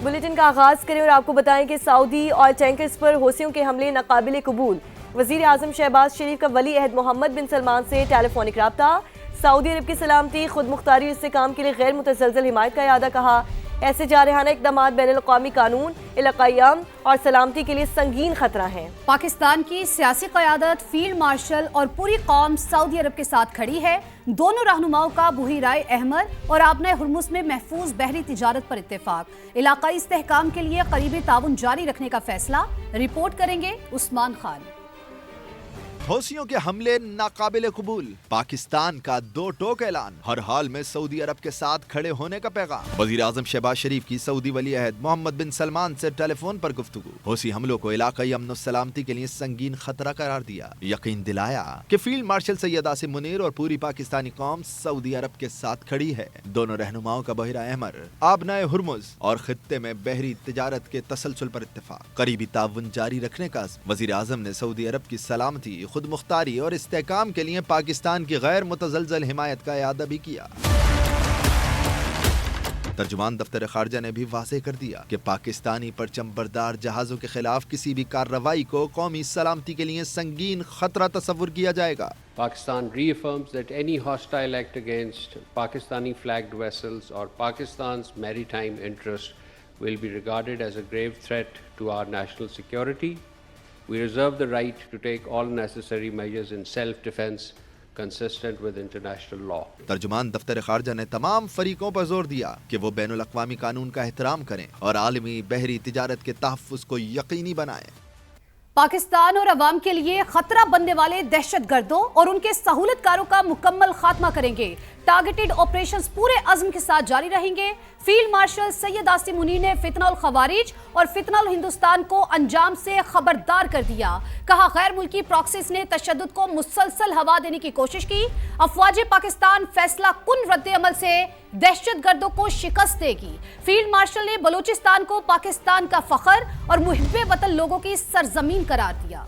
Bulletin کا آغاز کریں اور آپ کو بتائیں کہ سعودی آئل ٹینکرز پر حوثیوں کے حملے ناقابل قبول. وزیر اعظم شہباز شریف کا ولی عہد محمد بن سلمان سے ٹیلی فونک رابطہ. سعودی عرب کی سلامتی، خود مختاری اور استحکام کے لیے غیر متزلزل حمایت کا اعادہ. کہا ایسے جارحانہ اقدامات بین الاقوامی قانون، علاقائی امن اور سلامتی کے لیے سنگین خطرہ ہیں. پاکستان کی سیاسی قیادت، فیلڈ مارشل اور پوری قوم سعودی عرب کے ساتھ کھڑی ہے. دونوں رہنماؤں کا بحیرہ احمر اور آبنۂ ہرمز میں محفوظ بحری تجارت پر اتفاق. علاقائی استحکام کے لیے قریبی تعاون جاری رکھنے کا فیصلہ. رپورٹ کریں گے عثمان خان. حوثیوں کے حملے ناقابل قبول، پاکستان کا دو ٹوک اعلان، ہر حال میں سعودی عرب کے ساتھ کھڑے ہونے کا پیغام. وزیر اعظم شہباز شریف کی سعودی ولی عہد محمد بن سلمان سے ٹیلی فون پر گفتگو. حوثی حملوں کو علاقائی امن و سلامتی کے لیے سنگین خطرہ قرار دیا. یقین دلایا کہ فیلڈ مارشل سید عاصم منیر اور پوری پاکستانی قوم سعودی عرب کے ساتھ کھڑی ہے. دونوں رہنماؤں کا بحیرہ احمر، آبنائے ہرمز اور خطے میں بحری تجارت کے تسلسل پر اتفاق. قریبی تعاون جاری رکھنے کا عزم. وزیر اعظم نے سعودی عرب کی سلامتی، خود مختاری اور استحکام کے لیے پاکستان کی غیر متزلزل حمایت کا اعادہ بھی کیا. ترجمان دفتر خارجہ نے بھی واضح کر دیا کہ پاکستانی پرچم بردار جہازوں کے خلاف کسی بھی کارروائی کو قومی سلامتی کے لیے سنگین خطرہ تصور کیا جائے گا. Pakistan reaffirms that any hostile act against Pakistani flagged vessels or Pakistan's maritime interest will be regarded as a grave threat to our national security. We reserve the right to take all necessary measures in self-defense consistent with international law. ترجمان دفتر خارجہ نے تمام فریقوں پر زور دیا کہ وہ بین الاقوامی قانون کا احترام کریں اور عالمی بحری تجارت کے تحفظ کو یقینی بنائیں. پاکستان اور عوام کے لیے خطرہ بننے والے دہشت گردوں اور ان کے سہولت کاروں کا مکمل خاتمہ کریں گے. ٹارگیٹڈ آپریشنز پورے عزم کے ساتھ جاری رہیں گے. فیلڈ مارشل سید عاصم منیر نے فتنہ الخوارج اور فتنہ الہندوستان کو انجام سے خبردار کر دیا. کہا غیر ملکی پراکسیز نے تشدد کو مسلسل ہوا دینے کی کوشش کی. افواج پاکستان فیصلہ کن رد عمل سے دہشت گردوں کو شکست دے گی. فیلڈ مارشل نے بلوچستان کو پاکستان کا فخر اور محب وطن لوگوں کی سرزمین قرار دیا.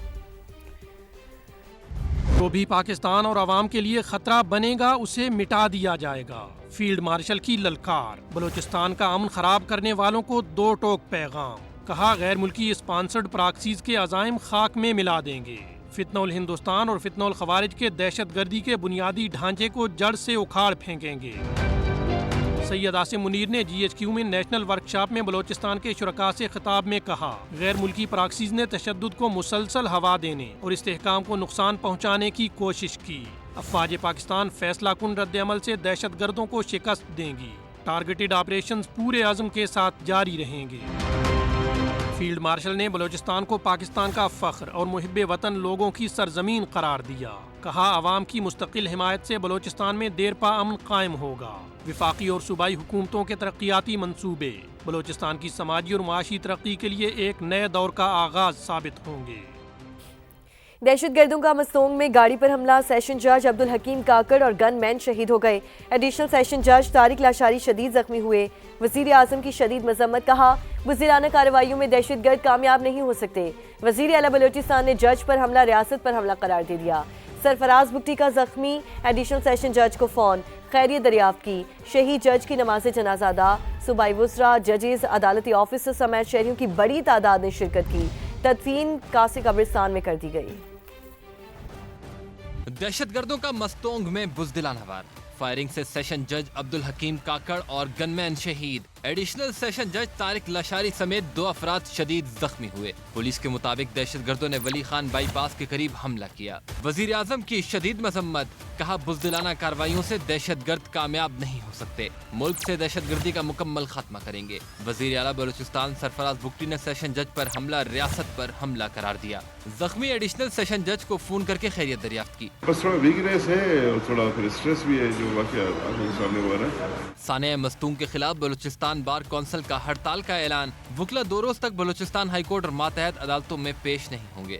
جو بھی پاکستان اور عوام کے لیے خطرہ بنے گا اسے مٹا دیا جائے گا. فیلڈ مارشل کی للکار. بلوچستان کا امن خراب کرنے والوں کو دو ٹوک پیغام. کہا غیر ملکی اسپانسرڈ پراکسیز کے عزائم خاک میں ملا دیں گے. فتنہ الہندوستان اور فتنہ الخوارج کے دہشت گردی کے بنیادی ڈھانچے کو جڑ سے اکھاڑ پھینکیں گے. سید عاصم منیر نے جی ایچ کیو میں نیشنل ورکشاپ میں بلوچستان کے شرکاء سے خطاب میں کہا غیر ملکی پراکسیز نے تشدد کو مسلسل ہوا دینے اور استحکام کو نقصان پہنچانے کی کوشش کی. افواج پاکستان فیصلہ کن رد عمل سے دہشت گردوں کو شکست دیں گی. ٹارگیٹڈ آپریشنز پورے عزم کے ساتھ جاری رہیں گے. فیلڈ مارشل نے بلوچستان کو پاکستان کا فخر اور محب وطن لوگوں کی سرزمین قرار دیا. کہا عوام کی مستقل حمایت سے بلوچستان میں دیرپا امن قائم ہوگا. وفاقی اور صوبائی حکومتوں کے ترقیاتی منصوبے بلوچستان کی سماجی اور معاشی ترقی کے لیے ایک نئے دور کا آغاز ثابت ہوں گے. دہشت گردوں کا مستونگ میں گاڑی پر حملہ. سیشن جج عبدالحکیم کاکڑ اور گن مین شہید ہو گئے. ایڈیشنل سیشن جج طارق لاشاری شدید زخمی ہوئے. وزیر اعظم کی شدید مذمت. کہا وزیرانہ کارروائیوں میں دہشت گرد کامیاب نہیں ہو سکتے. وزیر اعلیٰ بلوچستان نے جج پر حملہ ریاست پر حملہ قرار دے دیا. سرفراز بگٹی کا زخمی. ایڈیشنل سیشن جج کو فون. خیریت دریافت کی. شہید جج کی نماز جنازہ ادا. صوبائی وزراء، ججز، عدالتی آفیسر سمیت شہریوں کی بڑی تعداد نے شرکت کی. تدفین کاسے قبرستان میں کر دی گئی. دہشت گردوں کا مستونگ میں بزدلانہ وار. فائرنگ سے سیشن جج عبدالحکیم کاکڑ اور گن مین شہید. ایڈیشنل سیشن جج طارق لاشاری سمیت 2 افراد شدید زخمی ہوئے. پولیس کے مطابق دہشت گردوں نے ولی خان بائی پاس کے قریب حملہ کیا. وزیر اعظم کی شدید مذمت. کہا بزدلانہ کارروائیوں سے دہشت گرد کامیاب نہیں ہو سکتے. ملک سے دہشت گردی کا مکمل خاتمہ کریں گے. وزیر اعلیٰ بلوچستان سرفراز بگٹی نے سیشن جج پر حملہ ریاست پر حملہ قرار دیا. زخمی ایڈیشنل سیشن جج کو فون کر کے خیریت دریافت کی. بس تھوڑا ویکنیس ہے اور تھوڑا پھر اسٹریس بھی ہے جو واقعہ سامنے ہوا ہے. سانحہ مستونگ کے خلاف بلوچستان بار کونسل کا ہڑتال کا اعلان. وکلا 2 روز تک بلوچستان ہائی کورٹ اور ماتحت عدالتوں میں پیش نہیں ہوں گے.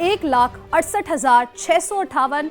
1,68,658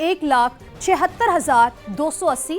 1,76,280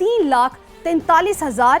3,43,000